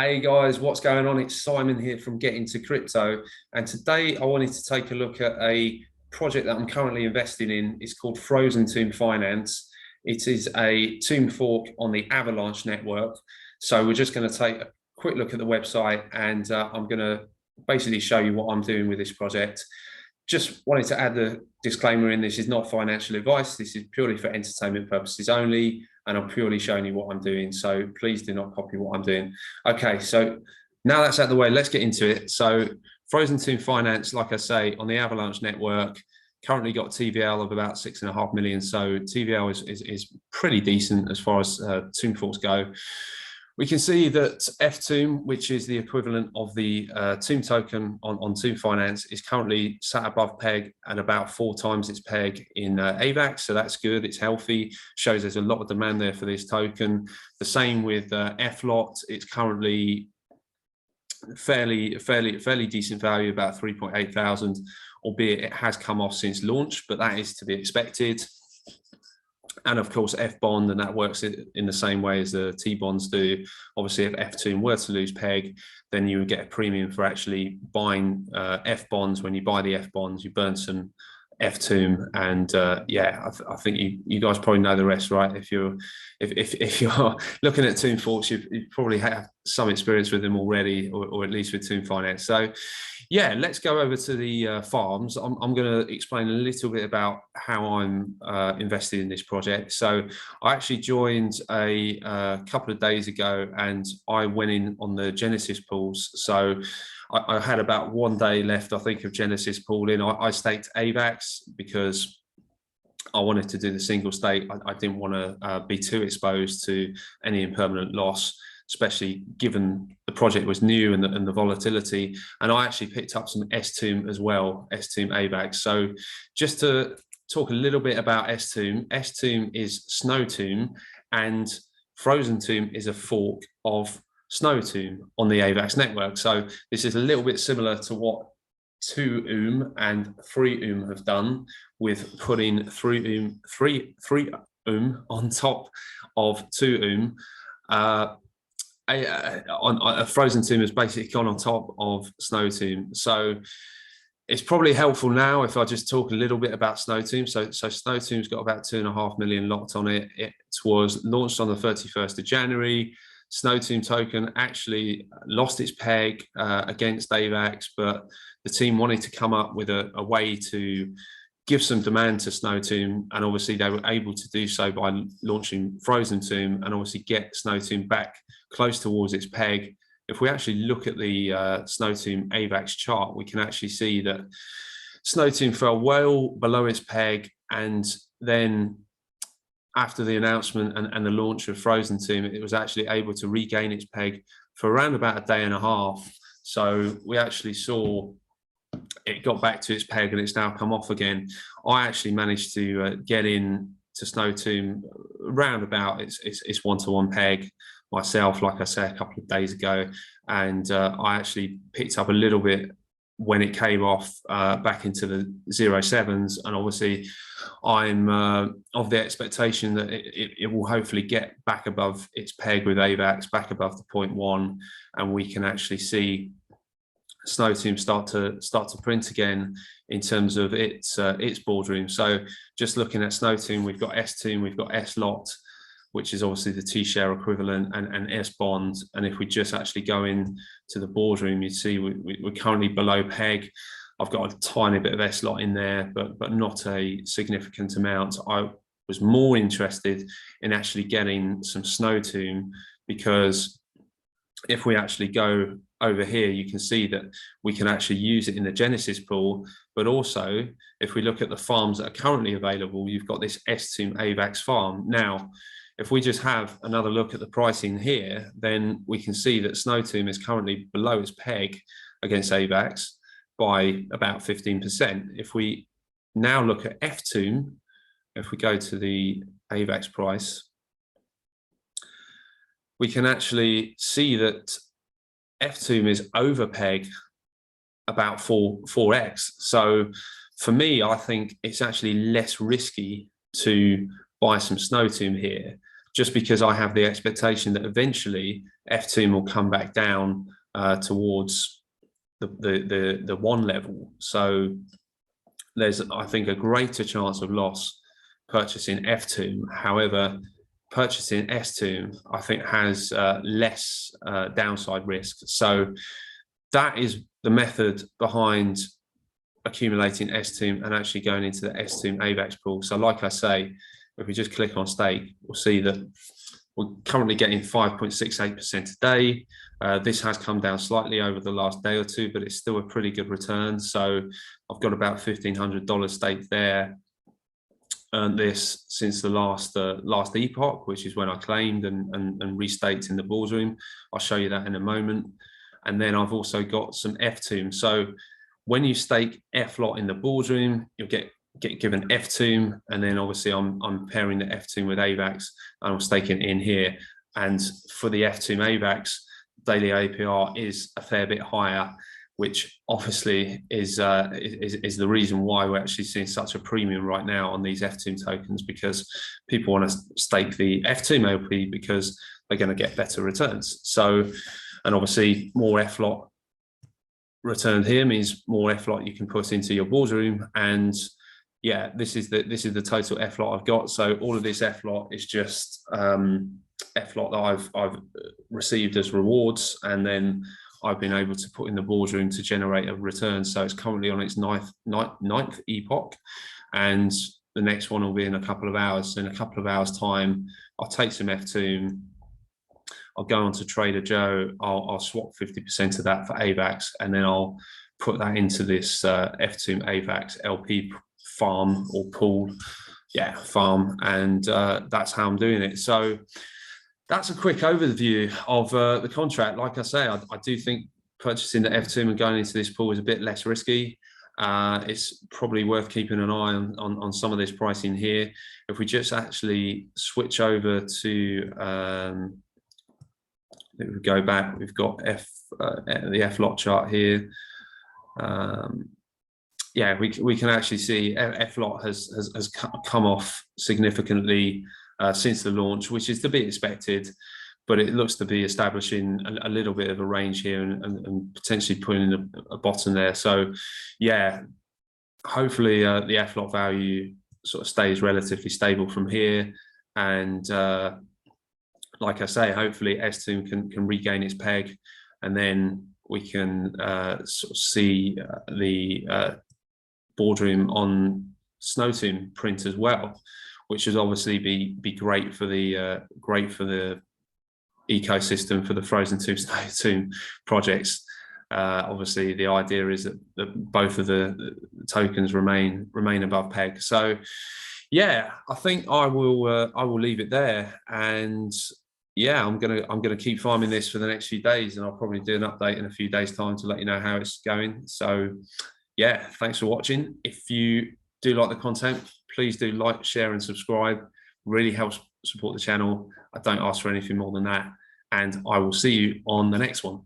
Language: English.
Hey guys, what's going on? It's Simon here from Get Into Crypto, and today I wanted to take a look at a project that I'm currently investing in. It's called Frozentomb Finance. It is a tomb fork on the Avalanche network. So we're just going to take a quick look at the website, and I'm going to basically show you what I'm doing with this project. Just wanted to add the disclaimer in: this is not financial advice. This is purely for entertainment purposes only, and I'm purely showing you what I'm doing. So please do not copy what I'm doing. Okay, so now that's out of the way, let's get into it. So Frozentomb Finance, like I say, on the Avalanche network, currently got TVL of about 6.5 million. So TVL is pretty decent as far as tomb forks go. We can see that Ftomb, which is the equivalent of the tomb token on Tomb Finance, is currently sat above peg and about 4 times its peg in AVAX. So that's good. It's healthy. Shows there's a lot of demand there for this token. The same with FLOT. It's currently fairly decent value, about 3.8 thousand, albeit it has come off since launch, but that is to be expected. And of course, F bond, and that works in the same way as the T bonds do. Obviously, if F2 were to lose peg, then you would get a premium for actually buying F bonds. When you buy the F bonds, you burn some F2, and yeah, I think you guys probably know the rest, right? If you're looking at tomb forks, you probably have some experience with them already, or at least with Tomb Finance. So yeah, let's go over to the farms. I'm going to explain a little bit about how I'm invested in this project. So I actually joined a couple of days ago, and I went in on the Genesis pools. So I had about 1 day left, I think, of Genesis pool in. I staked AVAX because I wanted to do the single stake. I didn't want to be too exposed to any impermanent loss, especially given the project was new and the volatility. And I actually picked up some Stomb as well, Stomb AVAX. So just to talk a little bit about Stomb is Snowtomb, and Frozentomb is a fork of Snowtomb on the AVAX network. So this is a little bit similar to what 2 and 3 have done, with putting 3 on top of 2 a Frozentomb has basically gone on top of Snowtomb. So it's probably helpful now if I just talk a little bit about Snowtomb. So Snowtomb's got about 2.5 million locked on it. It was launched on the 31st of January. Snowtomb token actually lost its peg against AVAX, but the team wanted to come up with a way to give some demand to Snowtomb, and obviously they were able to do so by launching Frozentomb and obviously get Snowtomb back close towards its peg. If we actually look at the Snowtomb AVAX chart, we can actually see that Snowtomb fell well below its peg, and then after the announcement and the launch of Frozentomb, it was actually able to regain its peg for around about a day and a half. So we actually saw it got back to its peg, and it's now come off again. I actually managed to get in to Snowtomb around about its 1-to-1 peg myself, like I said, a couple of days ago, and I actually picked up a little bit when it came off back into the 0.7s, and obviously I'm of the expectation that it will hopefully get back above its peg with AVAX, back above the 0.1, and we can actually see Snowtomb start to print again in terms of its boardroom. So just looking at Snowtomb, we've got Stomb, we've got SLOT, which is obviously the T-share equivalent, and S-bond. And if we just actually go in to the boardroom, you'd see we're currently below peg. I've got a tiny bit of S-lot in there, but not a significant amount. I was more interested in actually getting some Snowtomb, because if we actually go over here, you can see that we can actually use it in the Genesis pool, but also if we look at the farms that are currently available, you've got this Stomb AVAX farm. Now, if we just have another look at the pricing here, then we can see that Snowtomb is currently below its peg against AVAX by about 15%. If we now look at Ftomb, if we go to the AVAX price, we can actually see that Ftomb is over peg about 4x. So for me, I think it's actually less risky to buy some Snowtomb here, just because I have the expectation that eventually Ftomb will come back down towards the 1 level. So there's, I think, a greater chance of loss purchasing Ftomb. However, purchasing Stomb, I think, has less downside risk. So that is the method behind accumulating Stomb and actually going into the Stomb AVAX pool. So like I say, if we just click on stake, we'll see that we're currently getting 5.68% a day. This has come down slightly over the last day or two, but it's still a pretty good return. So I've got about $1,500 staked there. Earned this since the last epoch, which is when I claimed and restaked in the Boardroom. I'll show you that in a moment. And then I've also got some Ftomb. So when you stake FLOT in the Boardroom, you'll get given Ftomb, and then obviously I'm pairing the Ftomb with AVAX, and I'm staking in here. And for the Ftomb AVAX, daily APR is a fair bit higher, which obviously is the reason why we're actually seeing such a premium right now on these Ftomb tokens, because people want to stake the Ftomb LP because they're going to get better returns. So, and obviously more FLOT returned here means more FLOT you can put into your Boardroom. And yeah, this is the total FLOT I've got. So all of this FLOT is just FLOT that I've received as rewards, and then I've been able to put in the Boardroom to generate a return. So it's currently on its ninth epoch, and the next one will be in a couple of hours. So in a couple of hours time, I'll take some Ftomb, I'll go on to Trader Joe, I'll swap 50% of that for AVAX, and then I'll put that into this Ftomb AVAX LP farm or pool, farm, and that's how I'm doing it. So that's a quick overview of the contract. Like I say, I do think purchasing the Ftomb and going into this pool is a bit less risky. It's probably worth keeping an eye on some of this pricing here. If we just actually switch over to if we go back, we've got the FLOT chart here. Yeah, we can actually see FLOT has come off significantly since the launch, which is to be expected, but it looks to be establishing a little bit of a range here and potentially putting a bottom there. So yeah, hopefully the FLOT value sort of stays relatively stable from here, and like I say, hopefully Stomb can regain its peg, and then we can sort of see the Boardroom on Snowtomb print as well, which would obviously be great for the ecosystem for the Frozentomb Snowtomb projects. Obviously, the idea is that both of the tokens remain above peg. So, yeah, I think I will leave it there, and yeah, I'm gonna keep farming this for the next few days, and I'll probably do an update in a few days' time to let you know how it's going. So, yeah, thanks for watching. If you do like the content, please do like, share, and subscribe. Really helps support the channel. I don't ask for anything more than that, and I will see you on the next one.